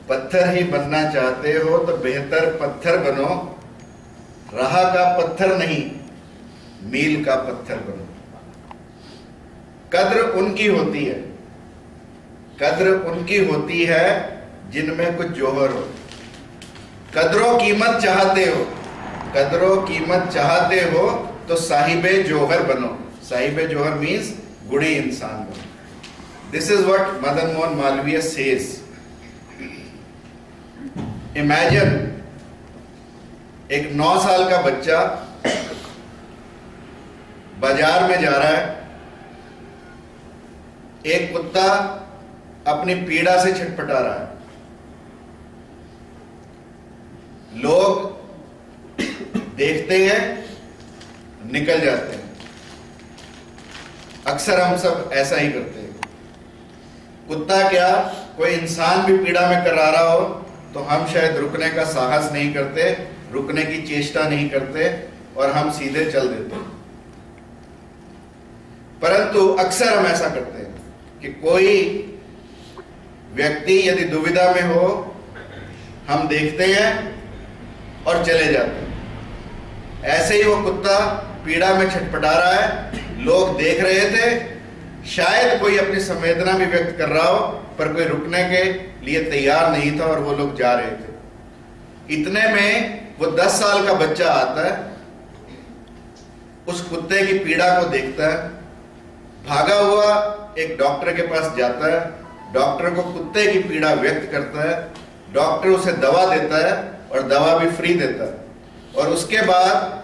पत्थर ही बनना चाहते हो तो बेहतर पत्थर बनो, राह का पत्थर नहीं मील का पत्थर बनो। कद्र उनकी होती है, कद्र उनकी होती है जिनमें कुछ जौहर हो। कद्रो कीमत चाहते हो, कद्रो कीमत चाहते हो तो साहिबे जौहर बनो। साहिबे जौहर मीन्स गुणी इंसान बनो। This is what Madan Mohan Malviya says. Imagine एक 9 साल का बच्चा बाजार में जा रहा है, एक कुत्ता अपनी पीड़ा से छटपटा रहा है। लोग देखते हैं, निकल जाते हैं। अक्सर हम सब ऐसा ही करते हैं। कुत्ता क्या, कोई इंसान भी पीड़ा में करा रहा हो तो हम शायद रुकने का साहस नहीं करते, रुकने की चेष्टा नहीं करते और हम सीधे चल देते हैं। परंतु अक्सर हम ऐसा करते हैं कि कोई व्यक्ति यदि दुविधा में हो, हम देखते हैं और चले जाते हैं। ऐसे ही वो कुत्ता पीड़ा में छटपटा रहा है, लोग देख रहे थे, शायद कोई अपनी संवेदना भी व्यक्त कर रहा हो, पर कोई रुकने के लिए तैयार नहीं था और वो लोग जा रहे थे। इतने में वो 10 साल का बच्चा आता है, उस कुत्ते की पीड़ा को देखता है, भागा हुआ एक डॉक्टर के पास जाता है, डॉक्टर को कुत्ते की पीड़ा व्यक्त करता है, डॉक्टर उसे दवा देता है और दवा भी फ्री देता है। और उसके बाद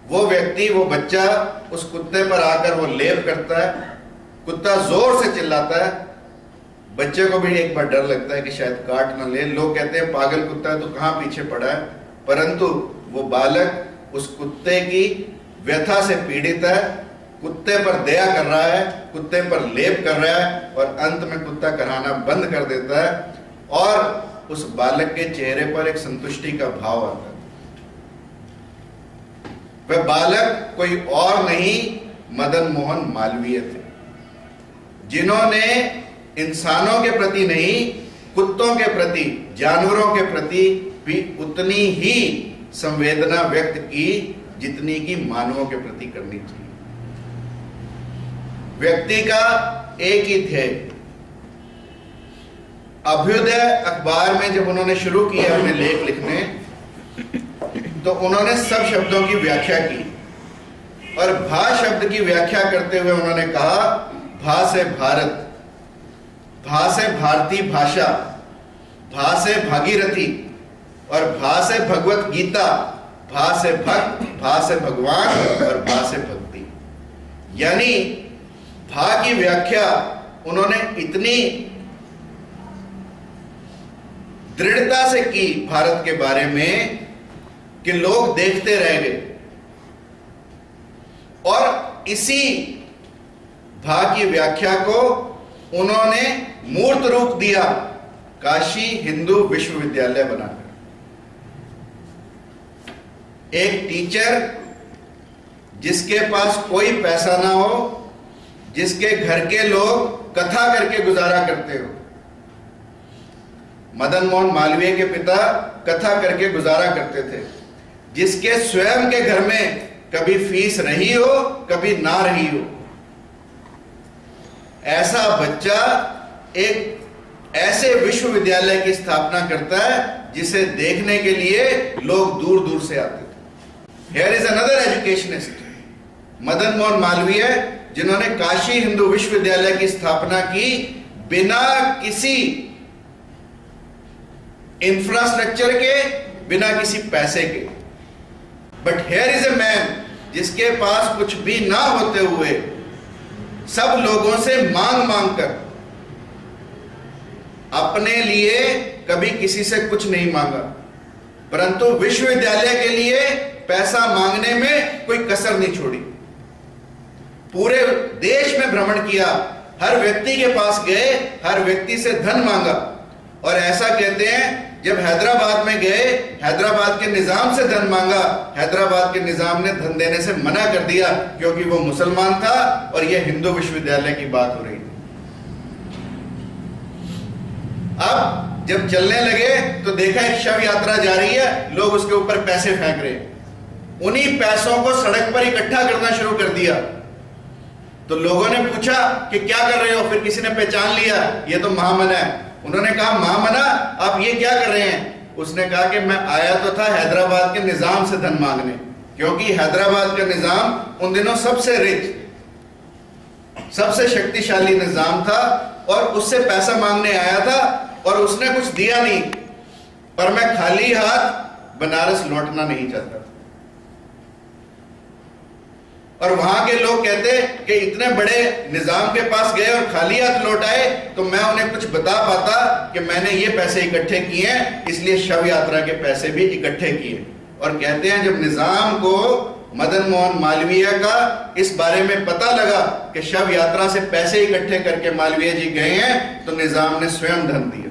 वो व्यक्ति, वो बच्चा उस कुत्ते पर आकर वो लेप करता है, कुत्ता जोर से चिल्लाता है। बच्चे को भी एक बार डर लगता है कि शायद काट ना ले, लोग कहते हैं पागल कुत्ता है तो कहां पीछे पड़ा है, परंतु वो बालक उस कुत्ते की व्यथा से पीड़ित है, कुत्ते पर दया कर रहा है, कुत्ते पर लेप कर रहा है और अंत में कुत्ता कराना बंद कर देता है और उस बालक के चेहरे पर एक संतुष्टि का भाव आता है। वह बालक कोई और नहीं, मदन मोहन मालवीय थे, जिन्होंने इंसानों के प्रति नहीं, कुत्तों के प्रति, जानवरों के प्रति भी उतनी ही संवेदना व्यक्त की जितनी की मानवों के प्रति करनी चाहिए। व्यक्ति का एक ही ध्येय। अभ्युदय अखबार में जब उन्होंने शुरू किया अपने लेख लिखने, तो उन्होंने सब शब्दों की व्याख्या की और भा शब्द की व्याख्या करते हुए उन्होंने कहा, भा से भारत, भा से भारतीय भाषा, भा से भागीरथी और भा से भगवत गीता, भा से भक्त, भा से भगवान और भा से भक्ति। यानी भा की व्याख्या उन्होंने इतनी दृढ़ता से की भारत के बारे में कि लोग देखते रह गए। और इसी भा की व्याख्या को उन्होंने मूर्त रूप दिया काशी हिंदू विश्वविद्यालय बनाकर। एक टीचर जिसके पास कोई पैसा ना हो, जिसके घर के लोग कथा करके गुजारा करते हो। मदन मोहन मालवीय के पिता कथा करके गुजारा करते थे, जिसके स्वयं के घर में कभी फीस रही हो, कभी ना रही हो। ऐसा बच्चा एक ऐसे विश्वविद्यालय की स्थापना करता है जिसे देखने के लिए लोग दूर दूर से आते थे। Here is another educationist, Madan Mohan Malviya, जिन्होंने काशी हिंदू विश्वविद्यालय की स्थापना की बिना किसी इंफ्रास्ट्रक्चर के, बिना किसी पैसे के। But here is a man जिसके पास कुछ भी ना होते हुए सब लोगों से मांग मांग कर, अपने लिए कभी किसी से कुछ नहीं मांगा, परंतु विश्वविद्यालय के लिए पैसा मांगने में कोई कसर नहीं छोड़ी। पूरे देश में भ्रमण किया, हर व्यक्ति के पास गए, हर व्यक्ति से धन मांगा। और ऐसा कहते हैं, जब हैदराबाद में गए, हैदराबाद के निजाम से धन मांगा, हैदराबाद के निजाम ने धन देने से मना कर दिया, क्योंकि वो मुसलमान था और यह हिंदू विश्वविद्यालय की बात हो रही थी। अब जब चलने लगे तो देखा एक शव यात्रा जा रही है, लोग उसके ऊपर पैसे फेंक रहे हैं। उन्हीं पैसों को सड़क पर इकट्ठा करना शुरू कर दिया। तो लोगों ने पूछा कि क्या कर रहे हो? फिर किसी ने पहचान लिया, ये तो महामना है। उन्होंने कहा, महामना आप ये क्या कर रहे हैं? उसने कहा कि मैं आया तो था हैदराबाद के निजाम से धन मांगने, क्योंकि हैदराबाद का निजाम उन दिनों सबसे रिच, सबसे शक्तिशाली निजाम था, और उससे पैसा मांगने आया था, और उसने कुछ दिया नहीं, पर मैं खाली हाथ बनारस लौटना नहीं चाहता। और वहां के लोग कहते कि इतने बड़े निजाम के पास गए और खाली हाथ लौट आए, तो मैं उन्हें कुछ बता पाता कि मैंने ये पैसे इकट्ठे किए हैं, इसलिए शव यात्रा के पैसे भी इकट्ठे किए। और कहते हैं जब निजाम को मदन मोहन मालवीय का इस बारे में पता लगा कि शव यात्रा से पैसे इकट्ठे करके मालवीय जी गए हैं, तो निजाम ने स्वयं धन दिया।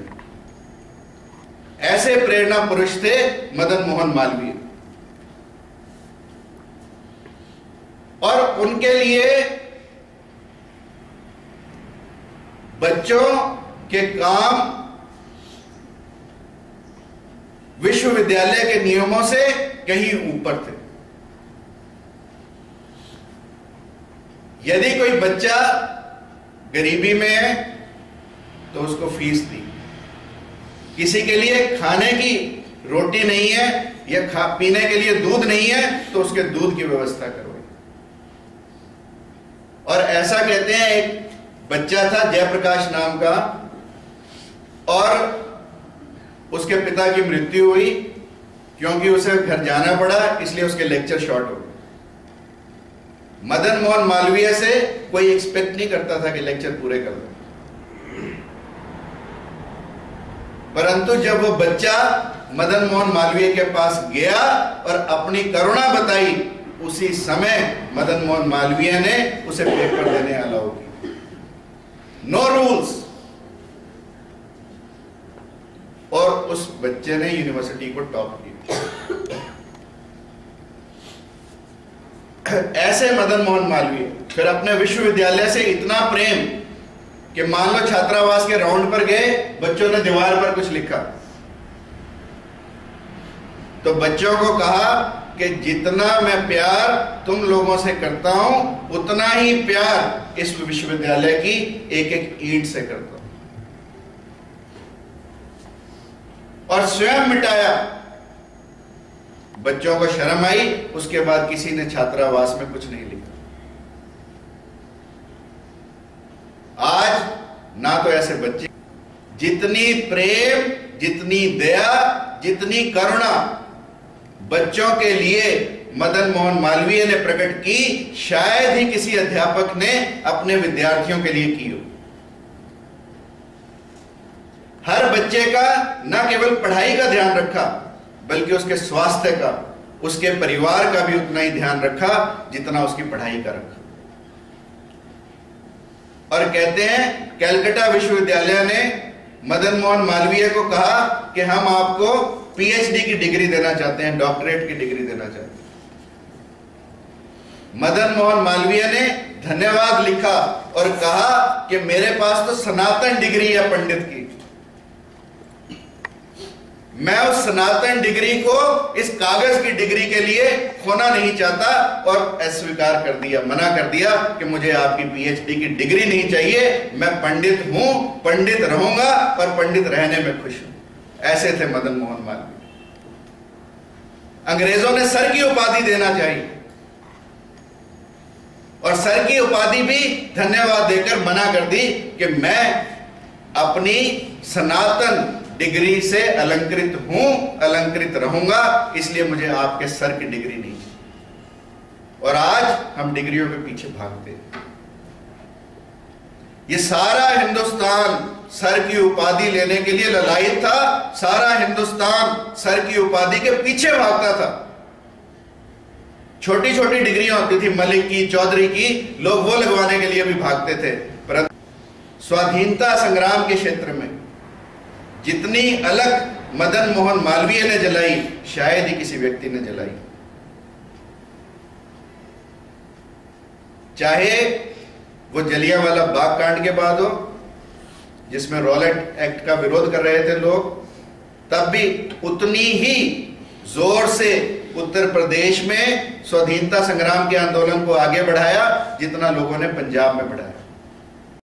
ऐसे प्रेरणा पुरुष थे मदन मोहन मालवीय। और उनके लिए बच्चों के काम विश्वविद्यालय के नियमों से कहीं ऊपर थे। यदि कोई बच्चा गरीबी में है तो उसको फीस दी, किसी के लिए खाने की रोटी नहीं है या पीने के लिए दूध नहीं है तो उसके दूध की व्यवस्था करो। और ऐसा कहते हैं, एक बच्चा था जयप्रकाश नाम का, और उसके पिता की मृत्यु हुई क्योंकि उसे घर जाना पड़ा, इसलिए उसके लेक्चर शॉर्ट हो गए। मदन मोहन मालवीय से कोई एक्सपेक्ट नहीं करता था कि लेक्चर पूरे कर दो, परंतु जब वो बच्चा मदन मोहन मालवीय के पास गया और अपनी करुणा बताई, उसी समय मदन मोहन मालवीय ने उसे पेपर देने अलाउ किया। No rules. और उस बच्चे ने यूनिवर्सिटी को टॉप किया। ऐसे मदन मोहन मालवीय फिर अपने विश्वविद्यालय से इतना प्रेम कि मान लो छात्रावास के राउंड पर गए, बच्चों ने दीवार पर कुछ लिखा, तो बच्चों को कहा कि जितना मैं प्यार तुम लोगों से करता हूं, उतना ही प्यार इस विश्वविद्यालय की एक एक ईंट से करता हूं। और स्वयं मिटाया। बच्चों को शर्म आई, उसके बाद किसी ने छात्रावास में कुछ नहीं लिखा। आज ना तो ऐसे बच्चे, जितनी प्रेम, जितनी दया, जितनी करुणा बच्चों के लिए मदन मोहन मालवीय ने प्रकट की, शायद ही किसी अध्यापक ने अपने विद्यार्थियों के लिए की हो। हर बच्चे का न केवल पढ़ाई का ध्यान रखा, बल्कि उसके स्वास्थ्य का, उसके परिवार का भी उतना ही ध्यान रखा जितना उसकी पढ़ाई का रखा। और कहते हैं कलकत्ता विश्वविद्यालय ने मदन मोहन मालवीय को कहा कि हम आपको पीएचडी की डिग्री देना चाहते हैं, डॉक्टरेट की डिग्री देना चाहते हैं। मदन मोहन मालवीय ने धन्यवाद लिखा और कहा कि मेरे पास तो सनातन डिग्री है पंडित की, मैं उस सनातन डिग्री को इस कागज की डिग्री के लिए खोना नहीं चाहता। और अस्वीकार कर दिया, मना कर दिया कि मुझे आपकी पीएचडी की डिग्री नहीं चाहिए, मैं पंडित हूं, पंडित रहूंगा और पंडित रहने में खुश हूं। ऐसे थे मदन मोहन मालवीय। अंग्रेजों ने सर की उपाधि देना चाहिए, और सर की उपाधि भी धन्यवाद देकर मना कर दी कि मैं अपनी सनातन डिग्री से अलंकृत हूं, अलंकृत रहूंगा, इसलिए मुझे आपके सर की डिग्री नहीं चाहिए। और आज हम डिग्रियों के पीछे भागते हैं। ये सारा हिंदुस्तान सर की उपाधि लेने के लिए ललायत था, सारा हिंदुस्तान सर की उपाधि के पीछे भागता था। छोटी छोटी डिग्रियां होती थी, मलिक की, चौधरी की, लोग वो लगवाने के लिए भी भागते थे। परंतु स्वाधीनता संग्राम के क्षेत्र में जितनी अलग मदन मोहन मालवीय ने जलाई, शायद ही किसी व्यक्ति ने जलाई। चाहे वो जलियांवाला बाग कांड के बाद हो, जिसमें रॉलेट एक्ट का विरोध कर रहे थे लोग, तब भी उतनी ही जोर से उत्तर प्रदेश में स्वाधीनता संग्राम के आंदोलन को आगे बढ़ाया जितना लोगों ने पंजाब में बढ़ाया।